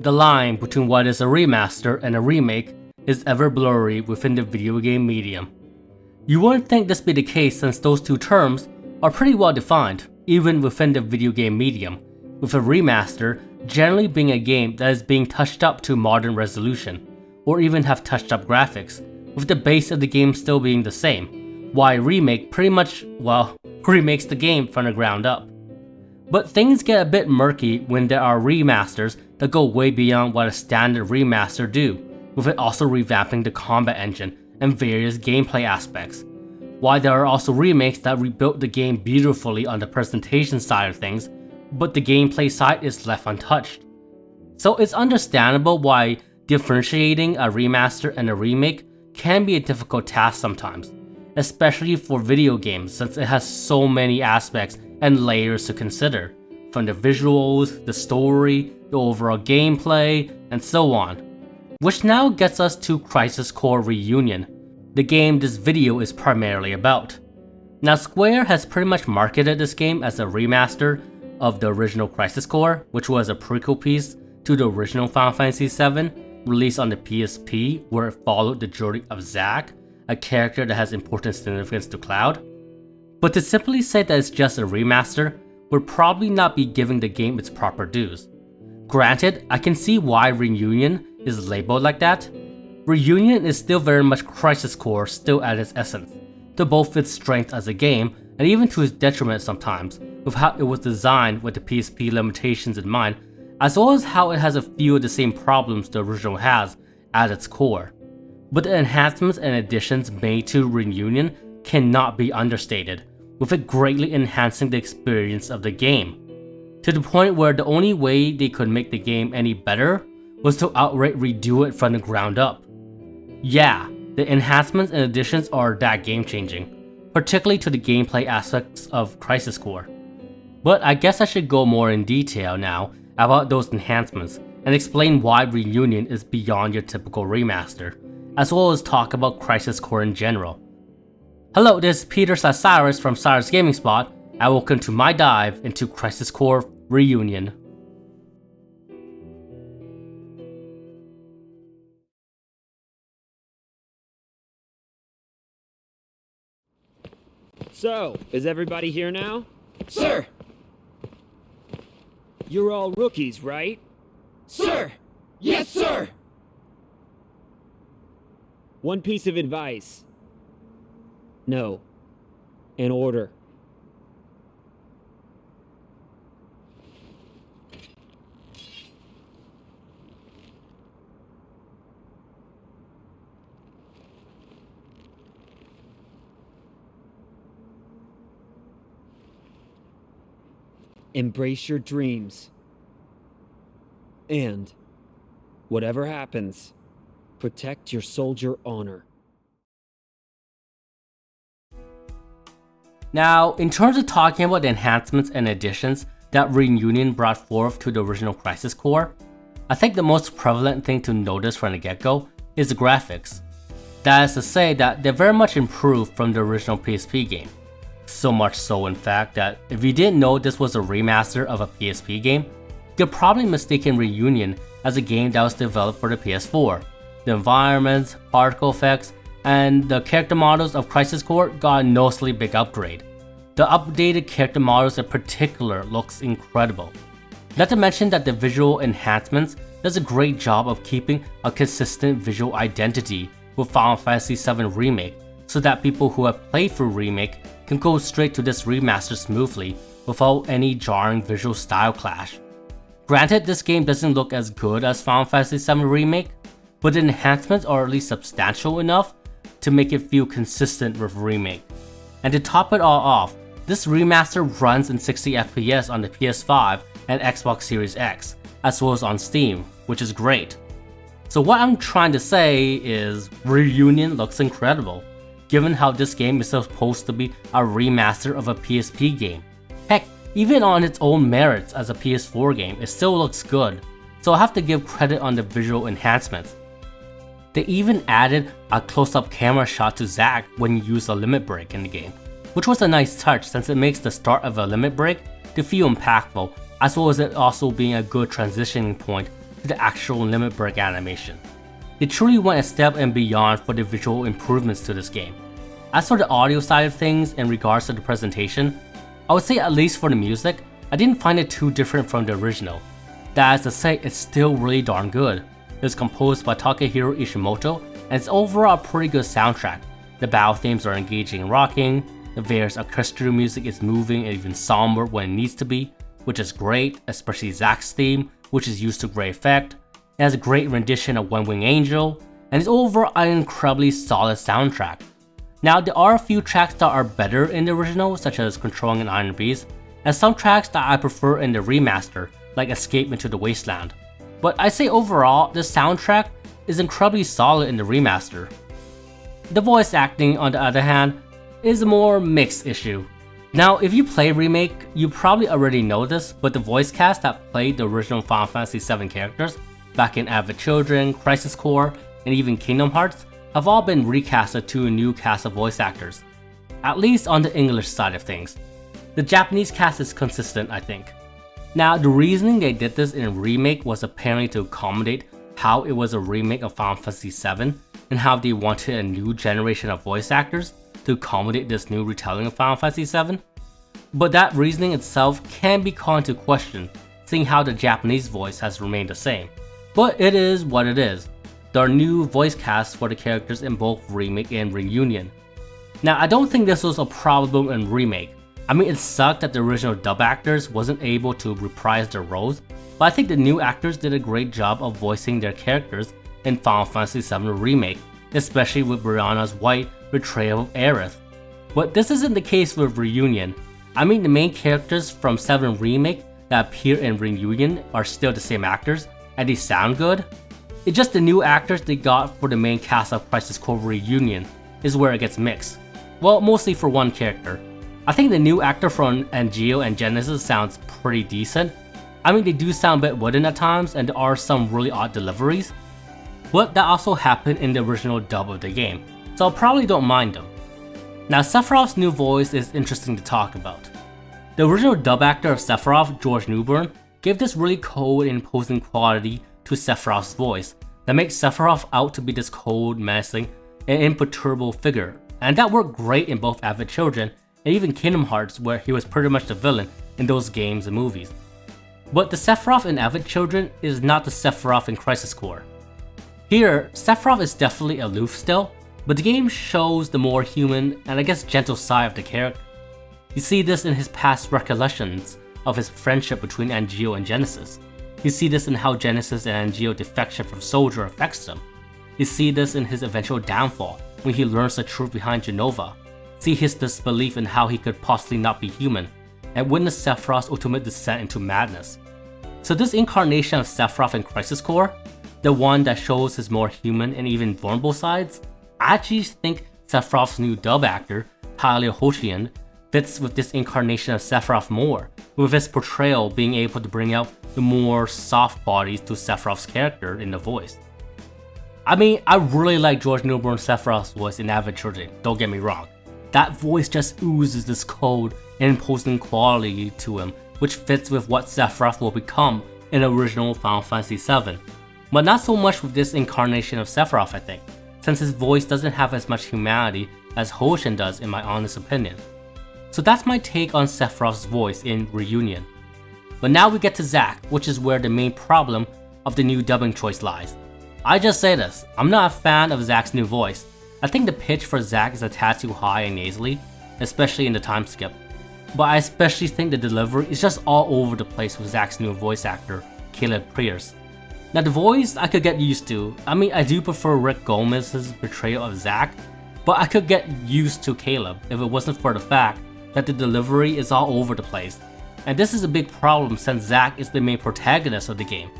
The line between what is a remaster and a remake is ever blurry within the video game medium. You wouldn't think this be the case since those two terms are pretty well defined, even within the video game medium, with a remaster generally being a game that is being touched up to modern resolution, or even have touched up graphics, with the base of the game still being the same, while a remake pretty much, well, remakes the game from the ground up. But things get a bit murky when there are remasters that go way beyond what a standard remaster do, with it also revamping the combat engine and various gameplay aspects, while there are also remakes that rebuilt the game beautifully on the presentation side of things, but the gameplay side is left untouched. So it's understandable why differentiating a remaster and a remake can be a difficult task sometimes, especially for video games since it has so many aspects and layers to consider, from the visuals, the story, the overall gameplay, and so on. Which now gets us to Crisis Core Reunion, the game this video is primarily about. Now Square has pretty much marketed this game as a remaster of the original Crisis Core, which was a prequel piece to the original Final Fantasy VII, released on the PSP, where it followed the journey of Zack, a character that has important significance to Cloud. But to simply say that it's just a remaster would probably not be giving the game its proper dues. Granted, I can see why Reunion is labeled like that. Reunion is still very much Crisis Core still at its essence, to both its strength as a game and even to its detriment sometimes, with how it was designed with the PSP limitations in mind, as well as how it has a few of the same problems the original has at its core. But the enhancements and additions made to Reunion cannot be understated, with it greatly enhancing the experience of the game, to the point where the only way they could make the game any better was to outright redo it from the ground up. Yeah, the enhancements and additions are that game-changing, particularly to the gameplay aspects of Crisis Core. But I guess I should go more in detail now about those enhancements and explain why Reunion is beyond your typical remaster, as well as talk about Crisis Core in general. Hello, this is Peter/Sirus from Sirus Gaming Spot, and welcome to my dive into Crisis Core Reunion. So, is everybody here now? Sir! You're all rookies, right? Sir! Yes, sir! One piece of advice. No. An order. Embrace your dreams. And, whatever happens, protect your soldier honor. Now, in terms of talking about the enhancements and additions that Reunion brought forth to the original Crisis Core, I think the most prevalent thing to notice from the get-go is the graphics. That is to say that they're very much improved from the original PSP game. So much so in fact that if you didn't know this was a remaster of a PSP game, you're probably mistaken Reunion as a game that was developed for the PS4. The environments, particle effects, and the character models of Crisis Core got a noticeably big upgrade. The updated character models in particular looks incredible. Not to mention that the visual enhancements does a great job of keeping a consistent visual identity with Final Fantasy VII Remake, so that people who have played through Remake can go straight to this remaster smoothly without any jarring visual style clash. Granted, this game doesn't look as good as Final Fantasy VII Remake, but the enhancements are at least substantial enough to make it feel consistent with Remake. And to top it all off, this remaster runs in 60 FPS on the PS5 and Xbox Series X, as well as on Steam, which is great. So what I'm trying to say is Reunion looks incredible, given how this game is supposed to be a remaster of a PSP game. Heck, even on its own merits as a PS4 game, it still looks good, so I have to give credit on the visual enhancements. They even added a close-up camera shot to Zack when you use a limit break in the game, which was a nice touch since it makes the start of a limit break to feel impactful, as well as it also being a good transitioning point to the actual limit break animation. They truly went a step and beyond for the visual improvements to this game. As for the audio side of things in regards to the presentation, I would say at least for the music, I didn't find it too different from the original. That is to say, it's still really darn good. It was composed by Takehiro Ishimoto, and it's overall a pretty good soundtrack. The battle themes are engaging and rocking, the various orchestral music is moving and even somber when it needs to be, which is great, especially Zack's theme, which is used to great effect. It has a great rendition of One Wing Angel, and it's overall an incredibly solid soundtrack. Now, there are a few tracks that are better in the original, such as Controlling an Iron Beast, and some tracks that I prefer in the remaster, like Escape into the Wasteland. But I say overall, the soundtrack is incredibly solid in the remaster. The voice acting, on the other hand, is a more mixed issue. Now, if you play Remake, you probably already know this, but the voice cast that played the original Final Fantasy VII characters back in Advent Children, Crisis Core, and even Kingdom Hearts have all been recasted to a new cast of voice actors, at least on the English side of things. The Japanese cast is consistent, I think. Now, the reasoning they did this in Remake was apparently to accommodate how it was a remake of Final Fantasy VII and how they wanted a new generation of voice actors to accommodate this new retelling of Final Fantasy VII. But that reasoning itself can be called into question, seeing how the Japanese voice has remained the same. But it is what it is. There are new voice casts for the characters in both Remake and Reunion. Now, I don't think this was a problem in Remake. I mean, it sucked that the original dub actors wasn't able to reprise their roles, but I think the new actors did a great job of voicing their characters in Final Fantasy VII Remake, especially with Brianna's white betrayal of Aerith. But this isn't the case with Reunion. I mean, the main characters from 7 Remake that appear in Reunion are still the same actors, and they sound good. It's just the new actors they got for the main cast of Crisis Core Reunion is where it gets mixed. Well, mostly for one character. I think the new actor from Angeo and Genesis sounds pretty decent. I mean, they do sound a bit wooden at times, and there are some really odd deliveries. But that also happened in the original dub of the game, so I probably don't mind them. Now, Sephiroth's new voice is interesting to talk about. The original dub actor of Sephiroth, George Newbern, gave this really cold and imposing quality to Sephiroth's voice that makes Sephiroth out to be this cold, menacing, and imperturbable figure, and that worked great in both Advent Children and even Kingdom Hearts, where he was pretty much the villain in those games and movies. But the Sephiroth in Advent Children is not the Sephiroth in Crisis Core. Here, Sephiroth is definitely aloof still, but the game shows the more human and I guess gentle side of the character. You see this in his past recollections of his friendship between Angeo and Genesis. You see this in how Genesis and Angeo defection from Soldier affects him. You see this in his eventual downfall when he learns the truth behind Genova. See his disbelief in how he could possibly not be human, and witness Sephiroth's ultimate descent into madness. So this incarnation of Sephiroth in Crisis Core, the one that shows his more human and even vulnerable sides, I actually think Sephiroth's new dub actor, Talia Hoshian, fits with this incarnation of Sephiroth more, with his portrayal being able to bring out the more soft bodies to Sephiroth's character in the voice. I mean, I really like George Newbern's Sephiroth's voice in Advent Children, don't get me wrong. That voice just oozes this cold and imposing quality to him, which fits with what Sephiroth will become in the original Final Fantasy VII. But not so much with this incarnation of Sephiroth, I think, since his voice doesn't have as much humanity as Hoshin does in my honest opinion. So that's my take on Sephiroth's voice in Reunion. But now we get to Zack, which is where the main problem of the new dubbing choice lies. I just say this, I'm not a fan of Zack's new voice. I think the pitch for Zack is a tad too high and nasally, especially in the time skip. But I especially think the delivery is just all over the place with Zack's new voice actor, Caleb Pierce. Now the voice I could get used to. I mean, I do prefer Rick Gomez's portrayal of Zack, but I could get used to Caleb if it wasn't for the fact that the delivery is all over the place. And this is a big problem since Zack is the main protagonist of the game.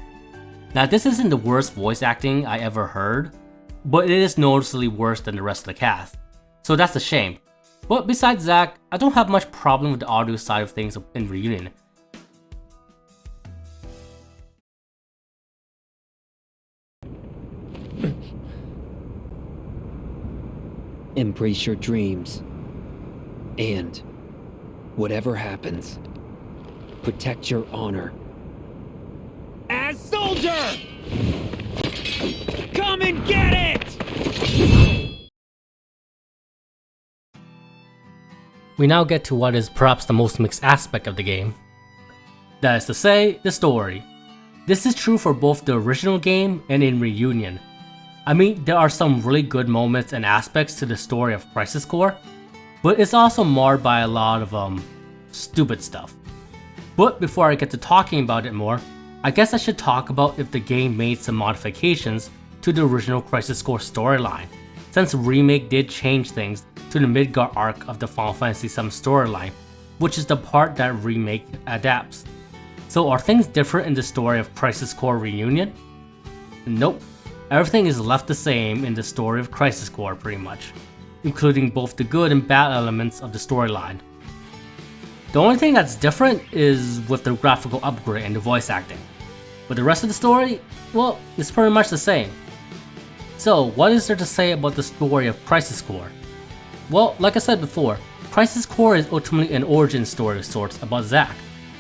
Now this isn't the worst voice acting I ever heard, but it is noticeably worse than the rest of the cast. So that's a shame. But besides Zack, I don't have much problem with the audio side of things in Reunion. Embrace your dreams. And whatever happens, protect your honor. As soldier! Come and get it! We now get to what is perhaps the most mixed aspect of the game. That is to say, the story. This is true for both the original game and in Reunion. I mean, there are some really good moments and aspects to the story of Crisis Core, but it's also marred by a lot of stupid stuff. But before I get to talking about it more, I guess I should talk about if the game made some modifications to the original Crisis Core storyline, since Remake did change things to the Midgard arc of the Final Fantasy VII storyline, which is the part that Remake adapts. So are things different in the story of Crisis Core Reunion? Nope. Everything is left the same in the story of Crisis Core pretty much, including both the good and bad elements of the storyline. The only thing that's different is with the graphical upgrade and the voice acting. But the rest of the story, well, it's pretty much the same. So what is there to say about the story of Crisis Core? Well, like I said before, Crisis Core is ultimately an origin story of sorts about Zack,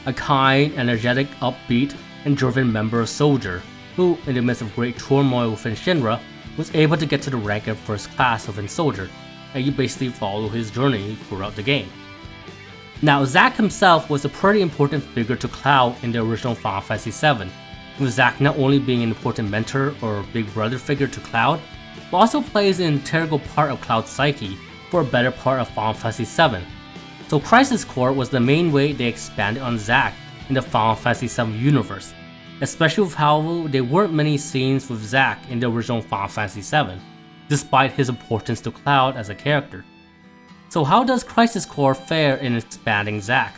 a kind, energetic, upbeat, and driven member of Soldier, who, in the midst of great turmoil within Shinra, was able to get to the rank of first class within Soldier, and you basically follow his journey throughout the game. Now, Zack himself was a pretty important figure to Cloud in the original Final Fantasy VII, with Zack not only being an important mentor or big brother figure to Cloud, but also plays an integral part of Cloud's psyche for a better part of Final Fantasy VII. So Crisis Core was the main way they expanded on Zack in the Final Fantasy VII universe, especially with how there weren't many scenes with Zack in the original Final Fantasy VII, despite his importance to Cloud as a character. So how does Crisis Core fare in expanding Zack?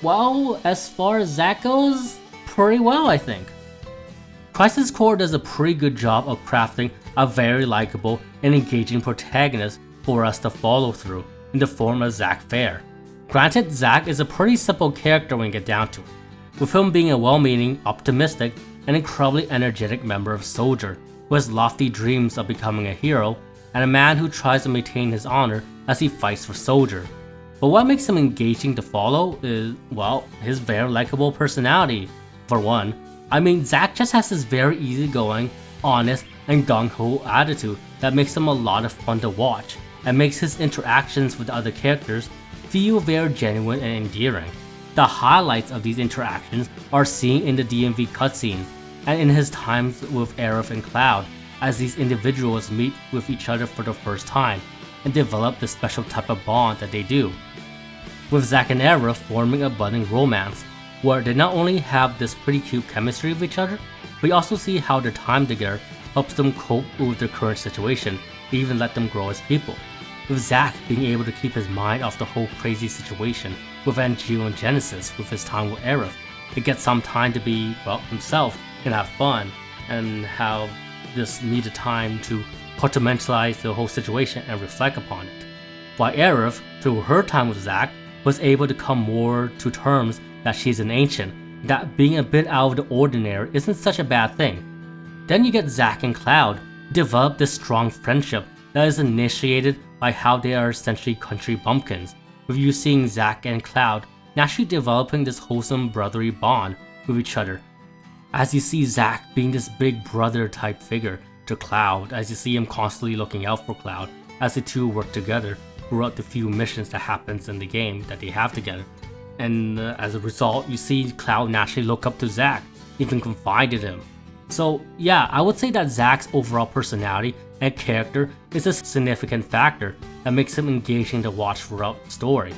Well, as far as Zack goes, pretty well I think. Crisis Core does a pretty good job of crafting a very likable and engaging protagonist for us to follow through in the form of Zack Fair. Granted, Zack is a pretty simple character when you get down to it, with him being a well-meaning, optimistic, and incredibly energetic member of Soldier who has lofty dreams of becoming a hero, and a man who tries to maintain his honor as he fights for Soldier. But what makes him engaging to follow is, well, his very likable personality, for one. I mean, Zack just has this very easygoing, honest, and gung-ho attitude that makes him a lot of fun to watch, and makes his interactions with other characters feel very genuine and endearing. The highlights of these interactions are seen in the DMV cutscenes, and in his times with Aerith and Cloud, as these individuals meet with each other for the first time, and develop the special type of bond that they do. With Zack and Aerith forming a budding romance, where they not only have this pretty cute chemistry with each other, but you also see how their time together helps them cope with their current situation, and even let them grow as people. With Zack being able to keep his mind off the whole crazy situation with Angio and Genesis with his time with Aerith, to get some time to be, well, himself and have fun, and have this needed time to compartmentalize the whole situation and reflect upon it. While Aerith, through her time with Zack, was able to come more to terms that she's an ancient, that being a bit out of the ordinary isn't such a bad thing. Then you get Zack and Cloud develop this strong friendship that is initiated by how they are essentially country bumpkins, with you seeing Zack and Cloud naturally developing this wholesome brotherly bond with each other. As you see Zack being this big brother type figure to Cloud, as you see him constantly looking out for Cloud, as the two work together throughout the few missions that happens in the game that they have together. And as a result, you see Cloud naturally look up to Zack, even confide in him. So yeah, I would say that Zack's overall personality and character is a significant factor that makes him engaging to watch throughout the story.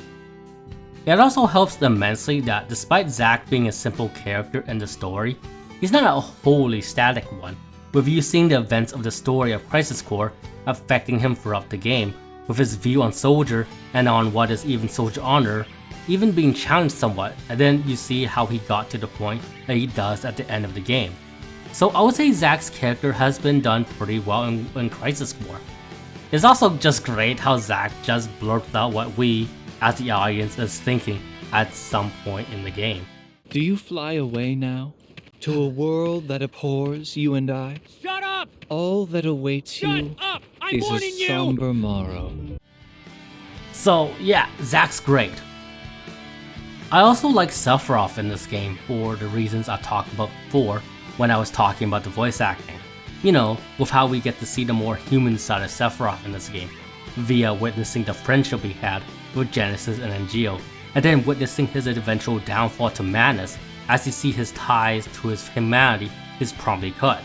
It also helps immensely that despite Zack being a simple character in the story, he's not a wholly static one, with you seeing the events of the story of Crisis Core affecting him throughout the game, with his view on Soldier and on what is even Soldier honor even being challenged somewhat, and then you see how he got to the point that he does at the end of the game. So I would say Zack's character has been done pretty well in Crisis Core. It's also just great how Zack just blurts out what we, as the audience, is thinking at some point in the game. Do you fly away now? To a world that abhors you and I? Shut up! All that awaits you Shut up! I'm is a warning you! somber morrow. So yeah, Zack's great. I also like Sephiroth in this game for the reasons I talked about before when I was talking about the voice acting. You know, with how we get to see the more human side of Sephiroth in this game, via witnessing the friendship he had with Genesis and Angel, and then witnessing his eventual downfall to madness as you see his ties to his humanity is promptly cut.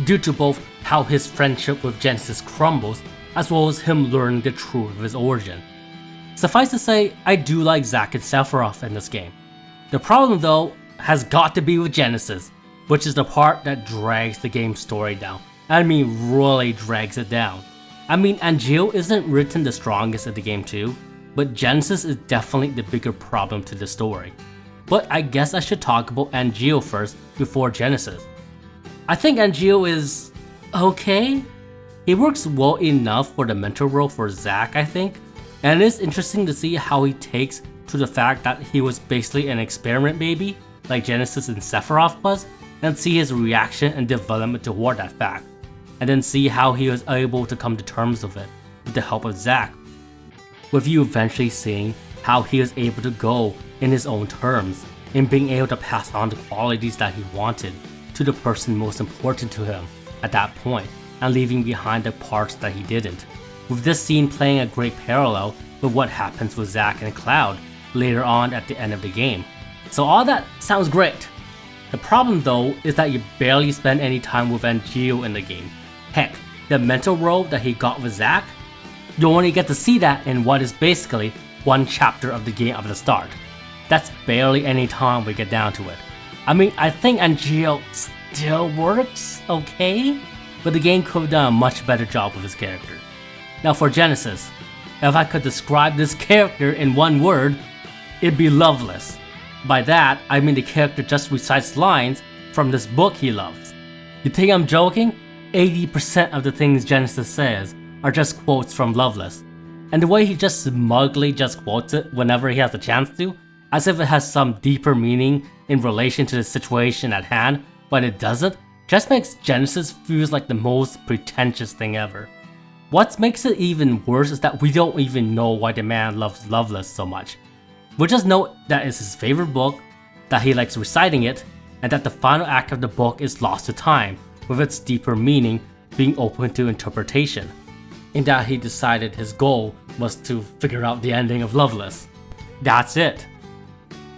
Due to both how his friendship with Genesis crumbles, as well as him learning the truth of his origin. Suffice to say, I do like Zack and Sephiroth in this game. The problem though has got to be with Genesis, which is the part that drags the game's story down. I mean really drags it down. I mean Angel isn't written the strongest in the game too, but Genesis is definitely the bigger problem to the story. But I guess I should talk about Angel first before Genesis. I think Angel is okay. He works well enough for the mentor role for Zack, I think, and it is interesting to see how he takes to the fact that he was basically an experiment baby, like Genesis and Sephiroth was, and see his reaction and development toward that fact, and then see how he was able to come to terms with it with the help of Zack, with you eventually seeing how he was able to go in his own terms, and being able to pass on the qualities that he wanted to the person most important to him at that point, and leaving behind the parts that he didn't, with this scene playing a great parallel with what happens with Zack and Cloud later on at the end of the game. So all that sounds great. The problem though is that you barely spend any time with Angel in the game. Heck, the mental role that he got with Zack, you only get to see that in what is basically one chapter of the game at the start. That's barely any time we get down to it. I mean, I think Angel still works okay, but the game could have done a much better job with his character. Now for Genesis, if I could describe this character in one word, it'd be loveless. By that, I mean the character just recites lines from this book he loves. You think I'm joking? 80% of the things Genesis says are just quotes from Loveless. And the way he just smugly just quotes it whenever he has the chance to, as if it has some deeper meaning in relation to the situation at hand, when it doesn't, just makes Genesis feels like the most pretentious thing ever. What makes it even worse is that we don't even know why the man loves Loveless so much. We just know that it's his favorite book, that he likes reciting it, and that the final act of the book is lost to time, with its deeper meaning being open to interpretation. In that he decided his goal was to figure out the ending of Loveless. That's it.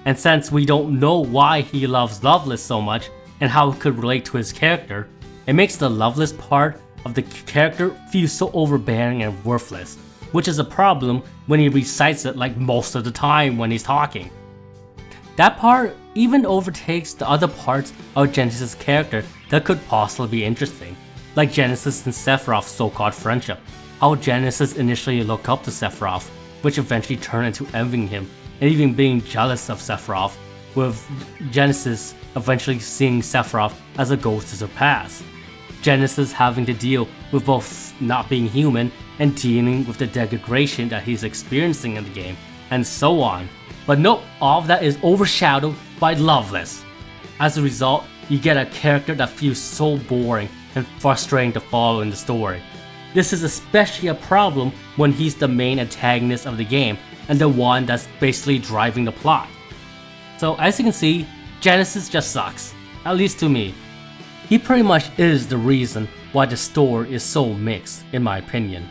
And since we don't know why he loves Loveless so much and how it could relate to his character, it makes the Loveless part of the character feel so overbearing and worthless, which is a problem when he recites it like most of the time when he's talking. That part even overtakes the other parts of Genesis' character that could possibly be interesting, like Genesis and Sephiroth's so-called friendship, how Genesis initially looked up to Sephiroth, which eventually turned into envying him and even being jealous of Sephiroth, with Genesis eventually seeing Sephiroth as a ghost to surpass. Genesis having to deal with both not being human and dealing with the degradation that he's experiencing in the game, and so on. But nope, all of that is overshadowed by Loveless. As a result, you get a character that feels so boring and frustrating to follow in the story. This is especially a problem when he's the main antagonist of the game and the one that's basically driving the plot. So as you can see, Genesis just sucks, at least to me. He pretty much is the reason why the story is so mixed, in my opinion.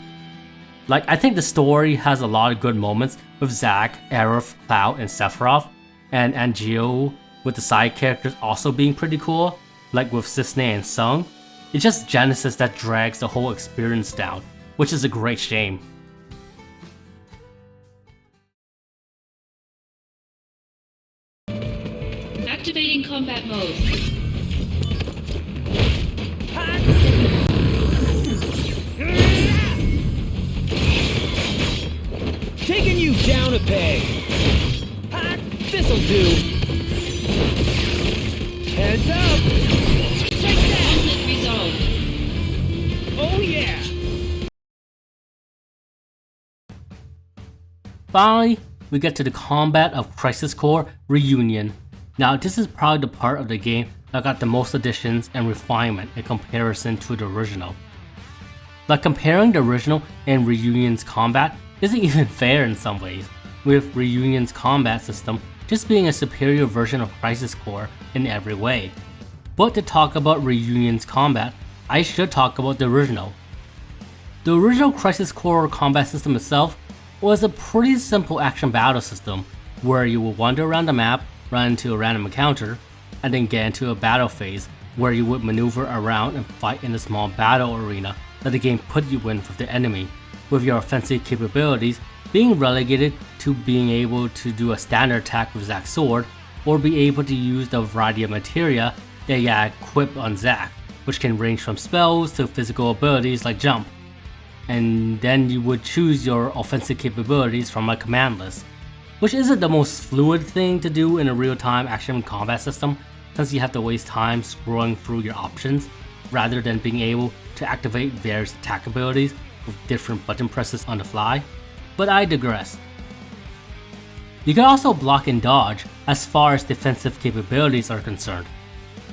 Like, I think the story has a lot of good moments with Zack, Aerith, Cloud, and Sephiroth, and Angel with the side characters also being pretty cool, like with Cisne and Sung. It's just Genesis that drags the whole experience down, which is a great shame. Activating combat mode. Taking you down a peg. This'll do. Heads up. Take that! Conflict resolved. Oh yeah. Finally, we get to the combat of Crisis Core Reunion. Now, this is probably the part of the game that got the most additions and refinement in comparison to the original. Like, comparing the original and Reunion's combat isn't even fair in some ways, with Reunion's combat system just being a superior version of Crisis Core in every way. But to talk about Reunion's combat, I should talk about the original. The original Crisis Core combat system itself was a pretty simple action battle system where you would wander around the map, run into a random encounter, and then get into a battle phase where you would maneuver around and fight in a small battle arena that the game put you in with the enemy, with your offensive capabilities being relegated to being able to do a standard attack with Zack's sword, or be able to use the variety of materia that you equip on Zack, which can range from spells to physical abilities like jump. And then you would choose your offensive capabilities from a command list, which isn't the most fluid thing to do in a real-time action combat system, since you have to waste time scrolling through your options rather than being able to activate various attack abilities with different button presses on the fly. But I digress. You can also block and dodge as far as defensive capabilities are concerned.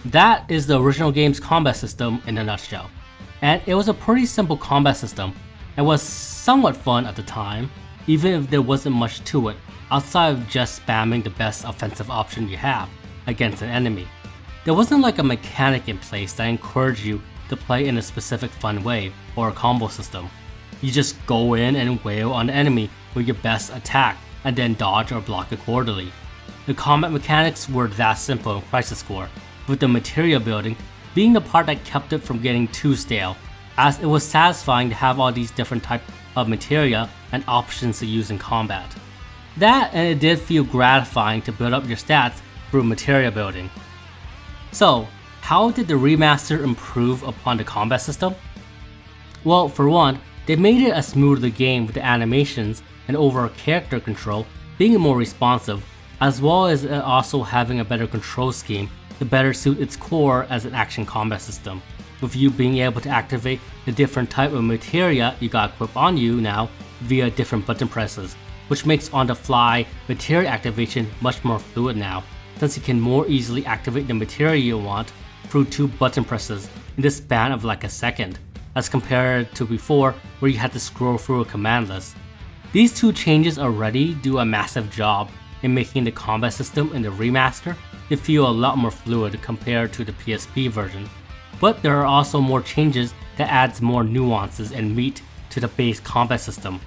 That is the original game's combat system in a nutshell, and it was a pretty simple combat system and was somewhat fun at the time, even if there wasn't much to it outside of just spamming the best offensive option you have against an enemy. There wasn't like a mechanic in place that encouraged you to play in a specific fun way or a combo system. You just go in and wail on the enemy with your best attack and then dodge or block accordingly. The combat mechanics were that simple in Crisis Core, with the materia building being the part that kept it from getting too stale, as it was satisfying to have all these different types of materia and options to use in combat. That, and it did feel gratifying to build up your stats through materia building. So, how did the remaster improve upon the combat system? Well, for one, they made it a smoother game with the animations and overall character control being more responsive, as well as it also having a better control scheme to better suit its core as an action combat system, with you being able to activate the different type of materia you got equipped on you now via different button presses, which makes on-the-fly materia activation much more fluid now, since you can more easily activate the materia you want through 2 button presses in the span of like a second, as compared to before where you had to scroll through a command list. These 2 changes already do a massive job in making the combat system in the remaster to feel a lot more fluid compared to the PSP version, but there are also more changes that adds more nuances and meat to the base combat system.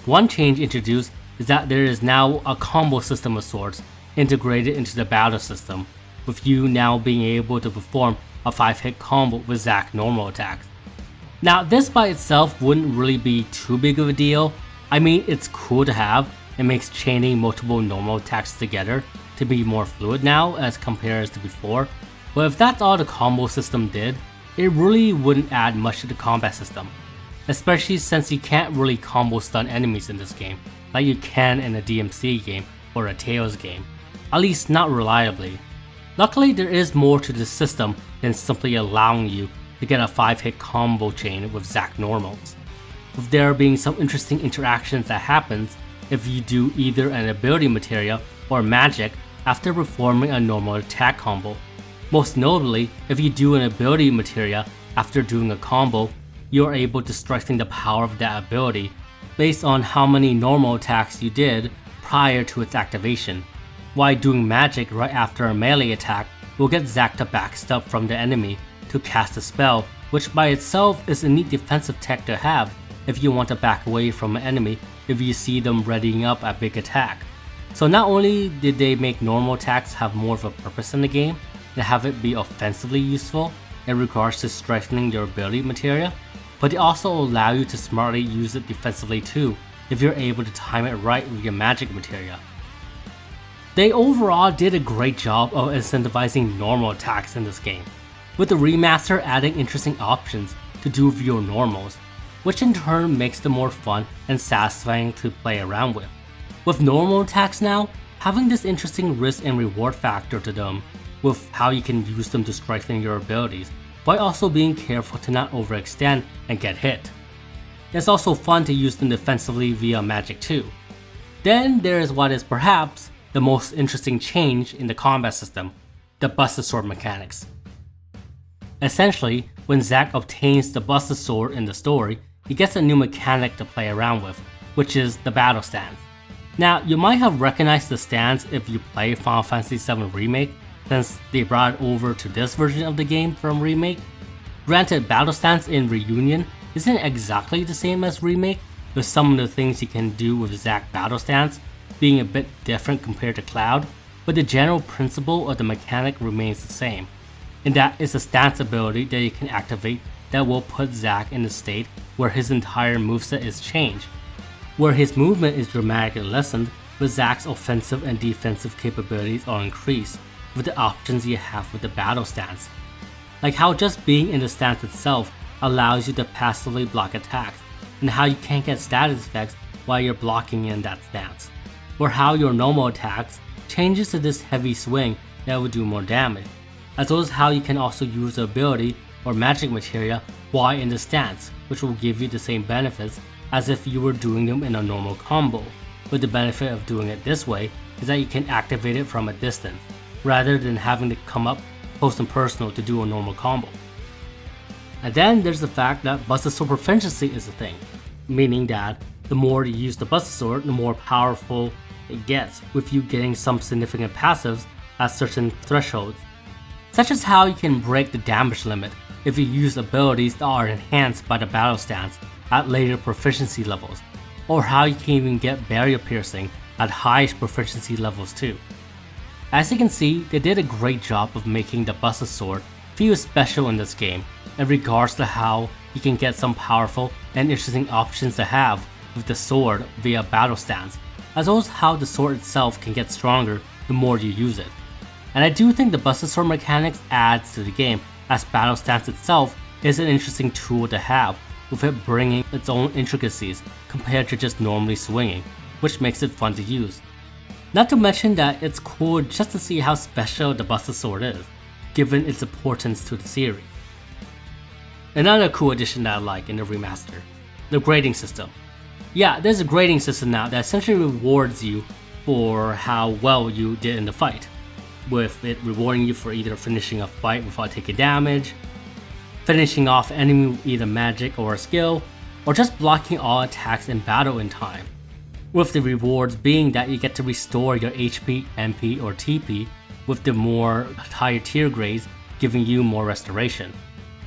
One change introduced is that there is now a combo system of sorts integrated into the battle system, with you now being able to perform a 5-hit combo with Zack normal attacks. Now this by itself wouldn't really be too big of a deal. I mean, it's cool to have, it makes chaining multiple normal attacks together to be more fluid now as compared to before, but if that's all the combo system did, it really wouldn't add much to the combat system, especially since you can't really combo stun enemies in this game like you can in a DMC game or a Tales game, at least not reliably. Luckily, there is more to this system than simply allowing you to get a 5-hit combo chain with Zack normals, with there being some interesting interactions that happens if you do either an ability materia or magic after performing a normal attack combo. Most notably, if you do an ability materia after doing a combo, you are able to strengthen the power of that ability based on how many normal attacks you did prior to its activation, while doing magic right after a melee attack will get Zack to backstep from the enemy to cast a spell, which by itself is a neat defensive tech to have if you want to back away from an enemy if you see them readying up a big attack. So not only did they make normal attacks have more of a purpose in the game and have it be offensively useful in regards to strengthening your ability materia, but they also allow you to smartly use it defensively too if you're able to time it right with your magic materia. They overall did a great job of incentivizing normal attacks in this game, with the remaster adding interesting options to do with your normals, which in turn makes them more fun and satisfying to play around with. With normal attacks now, having this interesting risk and reward factor to them with how you can use them to strengthen your abilities, while also being careful to not overextend and get hit. It's also fun to use them defensively via magic too. Then there is what is perhaps the most interesting change in the combat system, the busted sword mechanics. Essentially, when Zack obtains the busted sword in the story, he gets a new mechanic to play around with, which is the battle stance. Now, you might have recognized the stance if you play Final Fantasy VII Remake, since they brought it over to this version of the game from Remake, Granted, battle stance in Reunion isn't exactly the same as Remake, with some of the things you can do with Zack battle stance being a bit different compared to Cloud, but the general principle of the mechanic remains the same, and that is a stance ability that you can activate that will put Zack in a state where his entire moveset is changed, where his movement is dramatically lessened, but Zack's offensive and defensive capabilities are increased with the options you have with the battle stance. Like how just being in the stance itself allows you to passively block attacks, and how you can't get status effects while you're blocking in that stance, or how your normal attacks changes to this heavy swing that will do more damage, as well as how you can also use the ability or magic materia while in the stance, which will give you the same benefits as if you were doing them in a normal combo, but the benefit of doing it this way is that you can activate it from a distance, rather than having to come up close and personal to do a normal combo. And then there's the fact that Busted Sword proficiency is a thing, meaning that the more you use the Busted Sword, the more powerful it gets, with you getting some significant passives at certain thresholds, such as how you can break the damage limit if you use abilities that are enhanced by the battle stance at later proficiency levels, or how you can even get barrier piercing at highest proficiency levels too. As you can see, they did a great job of making the Busted Sword feel special in this game in regards to how you can get some powerful and interesting options to have with the sword via battle stance, as well as how the sword itself can get stronger the more you use it. And I do think the Busted Sword mechanics adds to the game, as battle stance itself is an interesting tool to have, with it bringing its own intricacies compared to just normally swinging, which makes it fun to use. Not to mention that it's cool just to see how special the Busted Sword is, given its importance to the series. Another cool addition that I like in the remaster, the grading system. Yeah, there's a grading system now that essentially rewards you for how well you did in the fight, with it rewarding you for either finishing a fight without taking damage, finishing off enemy with either magic or a skill, or just blocking all attacks in battle in time, with the rewards being that you get to restore your HP, MP, or TP, with the more higher tier grades giving you more restoration.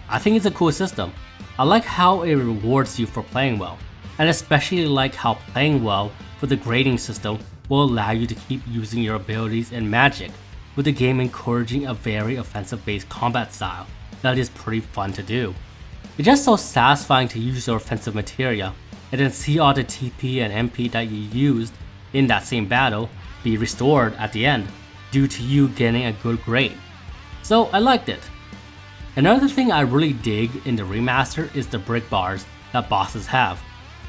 I think it's a cool system. I like how it rewards you for playing well, and especially like how playing well for the grading system will allow you to keep using your abilities and magic, with the game encouraging a very offensive based combat style that is pretty fun to do. It's just so satisfying to use your offensive materia and then see all the TP and MP that you used in that same battle be restored at the end due to you getting a good grade. So I liked it. Another thing I really dig in the remaster is the brick bars that bosses have.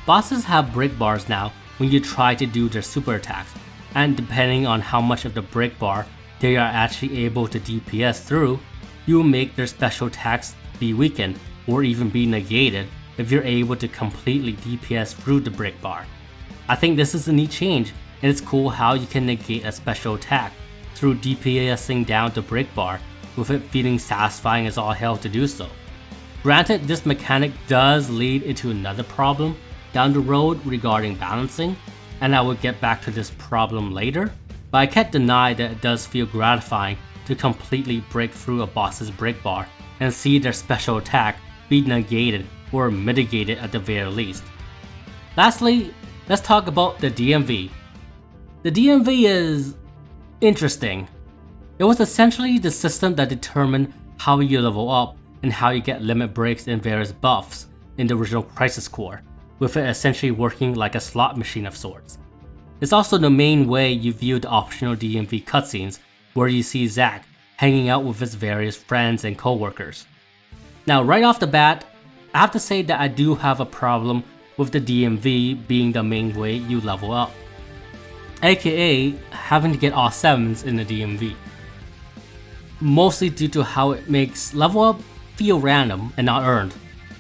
Bosses have brick bars now when you try to do their super attacks, and depending on how much of the brick bar they are actually able to DPS through, you will make their special attacks be weakened or even be negated if you're able to completely DPS through the brick bar. I think this is a neat change, and it's cool how you can negate a special attack through DPSing down the brick bar, with it feeling satisfying as all hell to do so. Granted, this mechanic does lead into another problem down the road regarding balancing, and I will get back to this problem later, but I can't deny that it does feel gratifying to completely break through a boss's brick bar and see their special attack be negated or mitigated at the very least. Lastly, let's talk about the DMV. The DMV is interesting. It was essentially the system that determined how you level up and how you get limit breaks and various buffs in the original Crisis Core, with it essentially working like a slot machine of sorts. It's also the main way you view the optional DMV cutscenes, where you see Zack hanging out with his various friends and co-workers. Now right off the bat, I have to say that I do have a problem with the DMV being the main way you level up, aka having to get all 7s in the DMV. Mostly due to how it makes level up feel random and not earned,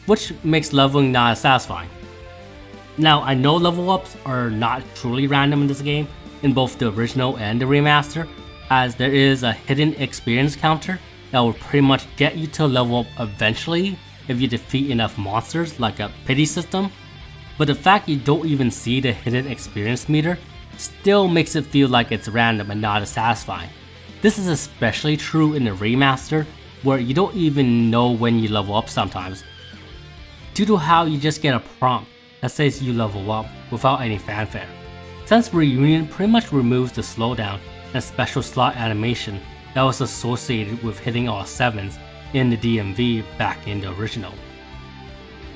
which makes leveling not as satisfying. Now I know level ups are not truly random in this game, in both the original and the remaster, as there is a hidden experience counter that will pretty much get you to level up eventually if you defeat enough monsters, like a pity system, but the fact you don't even see the hidden experience meter still makes it feel like it's random and not as satisfying. This is especially true in the remaster where you don't even know when you level up sometimes, due to how you just get a prompt that says you level up without any fanfare. Since Reunion pretty much removes the slowdown and special slot animation that was associated with hitting all 7s in the DMV back in the original.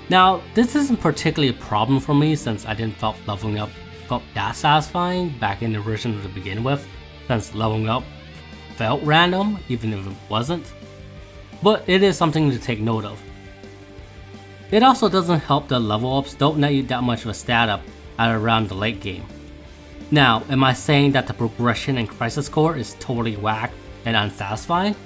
Now, this isn't particularly a problem for me since I didn't felt leveling up felt that satisfying back in the original to begin with, since leveling up felt random even if it wasn't, but it is something to take note of. It also doesn't help that level ups don't net you that much of a stat up at around the late game. Now, am I saying that the progression in Crisis Core is totally whack and unsatisfying?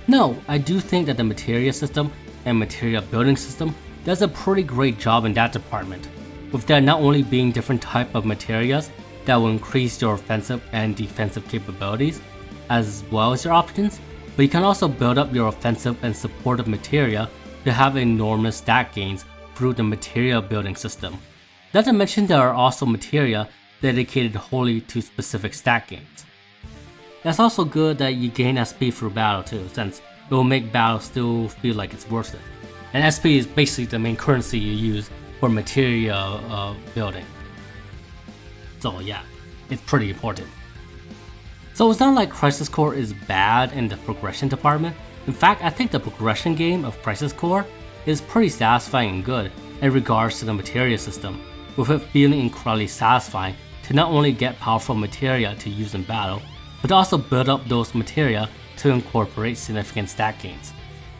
No, I do think that the materia system and materia building system does a pretty great job in that department, with there not only being different type of materias that will increase your offensive and defensive capabilities, as well as your options, but you can also build up your offensive and supportive materia to have enormous stat gains through the materia building system. Not to mention there are also materia dedicated wholly to specific stat gains. It's also good that you gain SP through battle too, since it will make battle still feel like it's worth it. And SP is basically the main currency you use for materia building. So yeah, it's pretty important. So it's not like Crisis Core is bad in the progression department. In fact, I think the progression game of Crisis Core is pretty satisfying and good in regards to the materia system, with it feeling incredibly satisfying to not only get powerful materia to use in battle, but also build up those materia to incorporate significant stat gains.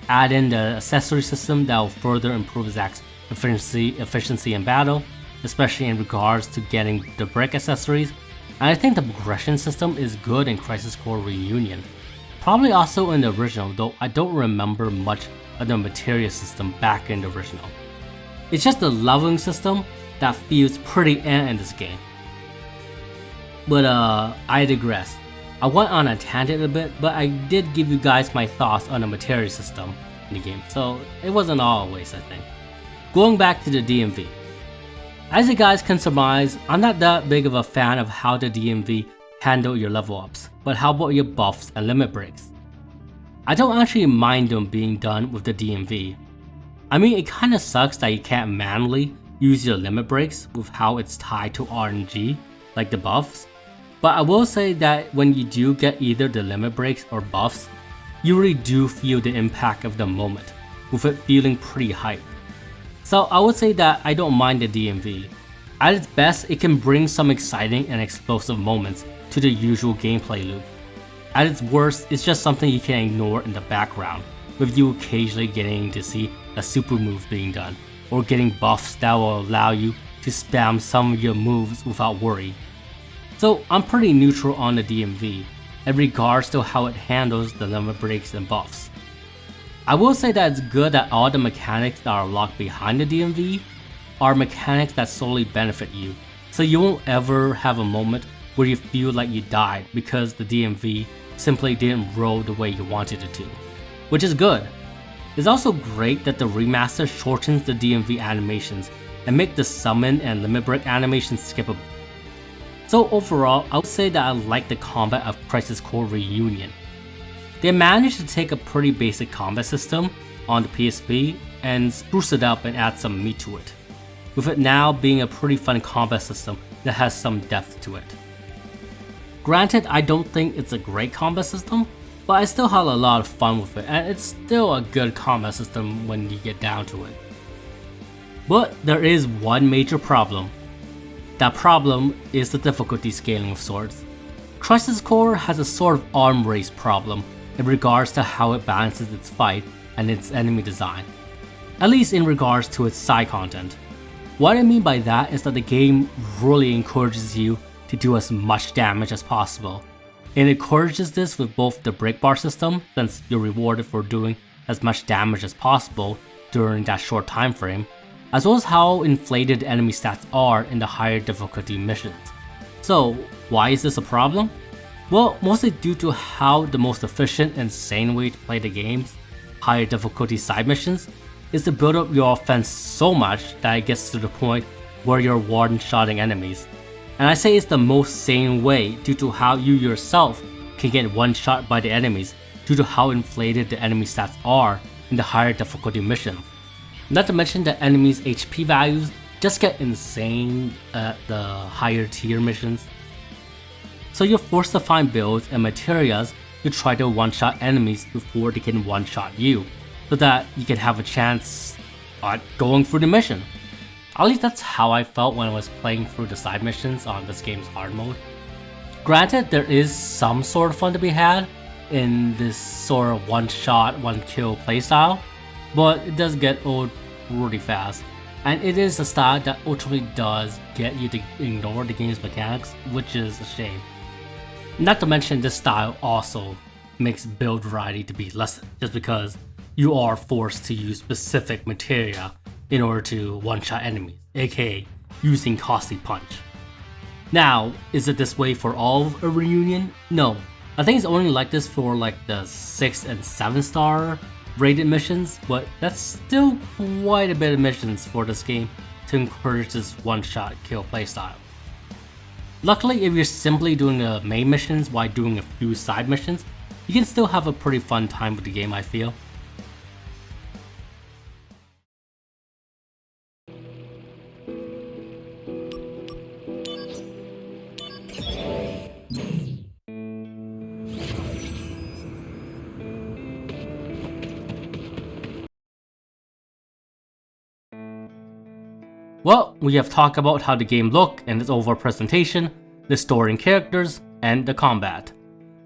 Add in the accessory system that will further improve Zack's efficiency in battle, especially in regards to getting the brick accessories, and I think the progression system is good in Crisis Core Reunion. Probably also in the original, though I don't remember much of the materia system back in the original. It's just the leveling system that feels pretty in this game. But I digress. I went on a tangent a bit, but I did give you guys my thoughts on the materia system in the game, so it wasn't all a waste, I think. Going back to the DMV. As you guys can surmise, I'm not that big of a fan of how the DMV handle your level ups, but how about your buffs and limit breaks? I don't actually mind them being done with the DMV. I mean, it kinda sucks that you can't manually use your limit breaks with how it's tied to RNG, like the buffs, but I will say that when you do get either the limit breaks or buffs, you really do feel the impact of the moment, with it feeling pretty hype. So I would say that I don't mind the DMV. At its best, it can bring some exciting and explosive moments to the usual gameplay loop. At its worst, it's just something you can ignore in the background, with you occasionally getting to see a super move being done, or getting buffs that will allow you to spam some of your moves without worry. So I'm pretty neutral on the DMV in regards to how it handles the limit breaks and buffs. I will say that it's good that all the mechanics that are locked behind the DMV are mechanics that solely benefit you, so you won't ever have a moment where you feel like you died because the DMV simply didn't roll the way you wanted it to, which is good. It's also great that the remaster shortens the DMV animations and make the summon and limit break animations skippable. So overall, I would say that I like the combat of Crisis Core Reunion. They managed to take a pretty basic combat system on the PSP and spruce it up and add some meat to it, with it now being a pretty fun combat system that has some depth to it. Granted, I don't think it's a great combat system, but I still had a lot of fun with it, and it's still a good combat system when you get down to it. But there is one major problem. That problem is the difficulty scaling of swords. Crisis Core has a sort of arm race problem in regards to how it balances its fight and its enemy design, at least in regards to its side content. What I mean by that is that the game really encourages you to do as much damage as possible. It encourages this with both the break bar system, since you're rewarded for doing as much damage as possible during that short time frame, as well as how inflated enemy stats are in the higher difficulty missions. So why is this a problem? Well, mostly due to how the most efficient and sane way to play the game's higher difficulty side missions is to build up your offense so much that it gets to the point where you're one-shotting enemies. And I say it's the most sane way due to how you yourself can get one shot by the enemies due to how inflated the enemy stats are in the higher difficulty missions. Not to mention that enemies' HP values just get insane at the higher tier missions. So you're forced to find builds and materials to try to one-shot enemies before they can one-shot you, so that you can have a chance at going through the mission. At least that's how I felt when I was playing through the side missions on this game's hard mode. Granted, there is some sort of fun to be had in this sort of one-shot, one-kill playstyle, but it does get old really fast. And it is a style that ultimately does get you to ignore the game's mechanics, which is a shame. Not to mention, this style also makes build variety to be lessened, just because you are forced to use specific materia in order to one-shot enemies, aka using costly punch. Now, is it this way for all of A Reunion? No. I think it's only like this for like the 6 and 7 star rated missions, but that's still quite a bit of missions for this game to encourage this one-shot kill playstyle. Luckily, if you're simply doing the main missions while doing a few side missions, you can still have a pretty fun time with the game, I feel. Well, we have talked about how the game looked and its overall presentation, the story and characters, and the combat.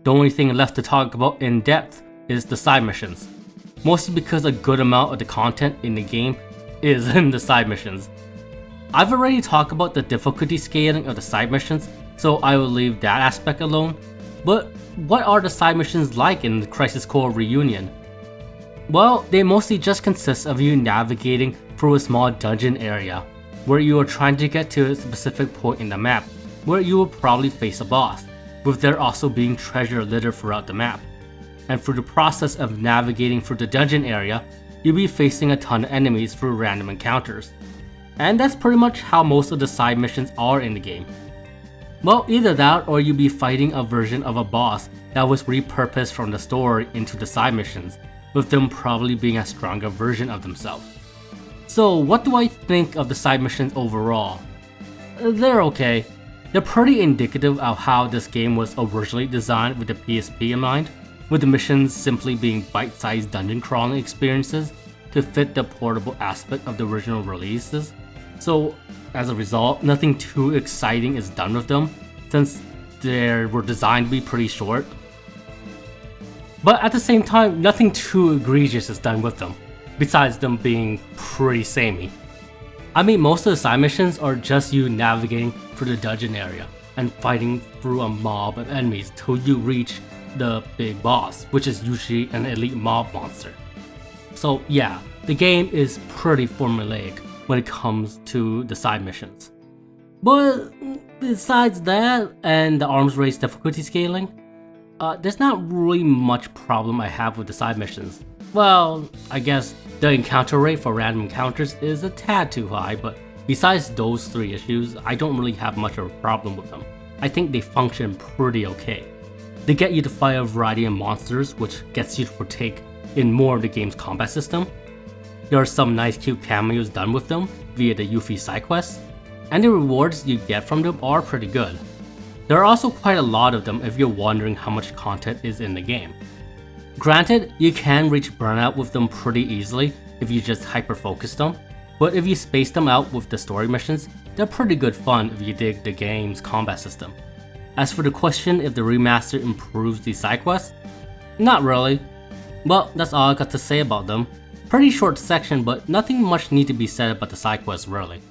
The only thing left to talk about in depth is the side missions, mostly because a good amount of the content in the game is in the side missions. I've already talked about the difficulty scaling of the side missions, so I will leave that aspect alone, but what are the side missions like in the Crisis Core Reunion? Well, they mostly just consist of you navigating through a small dungeon area, where you are trying to get to a specific point in the map, where you will probably face a boss, with there also being treasure littered throughout the map. And through the process of navigating through the dungeon area, you'll be facing a ton of enemies through random encounters. And that's pretty much how most of the side missions are in the game. Well, either that or you'll be fighting a version of a boss that was repurposed from the story into the side missions, with them probably being a stronger version of themselves. So what do I think of the side missions overall? They're okay. They're pretty indicative of how this game was originally designed with the PSP in mind, with the missions simply being bite-sized dungeon crawling experiences to fit the portable aspect of the original releases. So as a result, nothing too exciting is done with them, since they were designed to be pretty short. But at the same time, nothing too egregious is done with them, besides them being pretty samey. I mean, most of the side missions are just you navigating through the dungeon area and fighting through a mob of enemies till you reach the big boss, which is usually an elite mob monster. So yeah, the game is pretty formulaic when it comes to the side missions. But besides that and the arms race difficulty scaling, there's not really much problem I have with the side missions. Well, I guess the encounter rate for random encounters is a tad too high, but besides those 3 issues, I don't really have much of a problem with them. I think they function pretty okay. They get you to fight a variety of monsters, which gets you to partake in more of the game's combat system. There are some nice cute cameos done with them via the Yuffie side quests, and the rewards you get from them are pretty good. There are also quite a lot of them if you're wondering how much content is in the game. Granted, you can reach burnout with them pretty easily if you just hyper-focus them, but if you space them out with the story missions, they're pretty good fun if you dig the game's combat system. As for the question if the remaster improves the side quests, not really. Well, that's all I got to say about them. Pretty short section, but nothing much need to be said about the side quests really.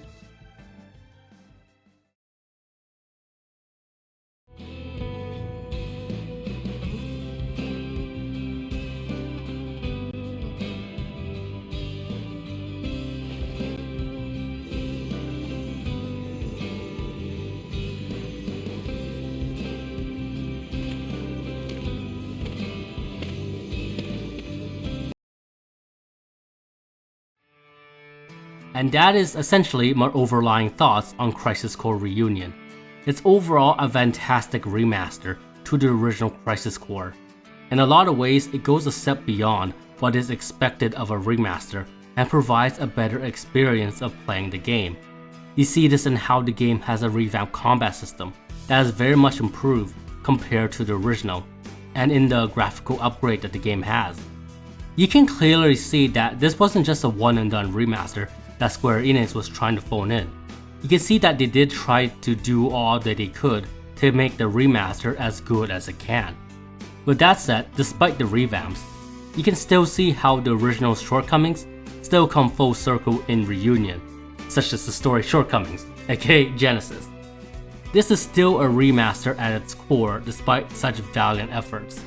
And that is essentially my overlying thoughts on Crisis Core Reunion. It's overall a fantastic remaster to the original Crisis Core. In a lot of ways, it goes a step beyond what is expected of a remaster and provides a better experience of playing the game. You see this in how the game has a revamped combat system that is very much improved compared to the original, and in the graphical upgrade that the game has. You can clearly see that this wasn't just a one and done remaster that Square Enix was trying to phone in. You can see that they did try to do all that they could to make the remaster as good as it can. With that said, despite the revamps, you can still see how the original shortcomings still come full circle in Reunion, such as the story shortcomings, aka Genesis. This is still a remaster at its core despite such valiant efforts.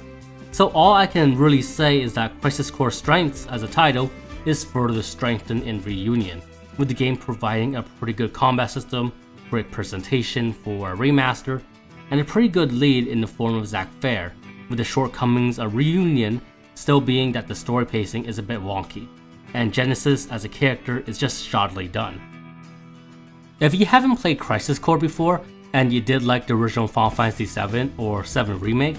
So all I can really say is that Crisis Core's strengths as a title is further strengthened in Reunion, with the game providing a pretty good combat system, great presentation for a remaster, and a pretty good lead in the form of Zack, with the shortcomings of Reunion still being that the story pacing is a bit wonky, and Genesis as a character is just shoddily done. If you haven't played Crisis Core before, and you did like the original Final Fantasy VII or 7 Remake,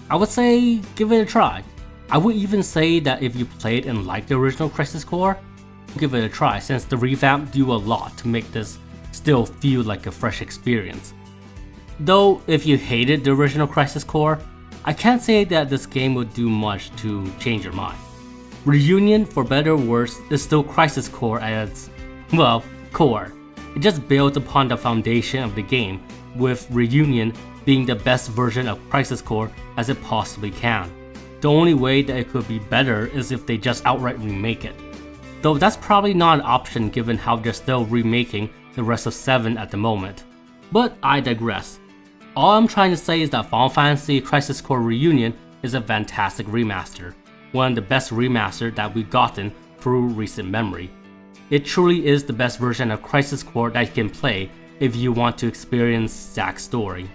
I would say give it a try. I would even say that if you played and liked the original Crisis Core, give it a try since the revamp do a lot to make this still feel like a fresh experience. Though if you hated the original Crisis Core, I can't say that this game would do much to change your mind. Reunion, for better or worse, is still Crisis Core at its, well, core. It just builds upon the foundation of the game, with Reunion being the best version of Crisis Core as it possibly can. The only way that it could be better is if they just outright remake it. Though that's probably not an option given how they're still remaking the rest of 7 at the moment. But I digress. All I'm trying to say is that Final Fantasy Crisis Core Reunion is a fantastic remaster, one of the best remasters that we've gotten through recent memory. It truly is the best version of Crisis Core that you can play if you want to experience Zack's story.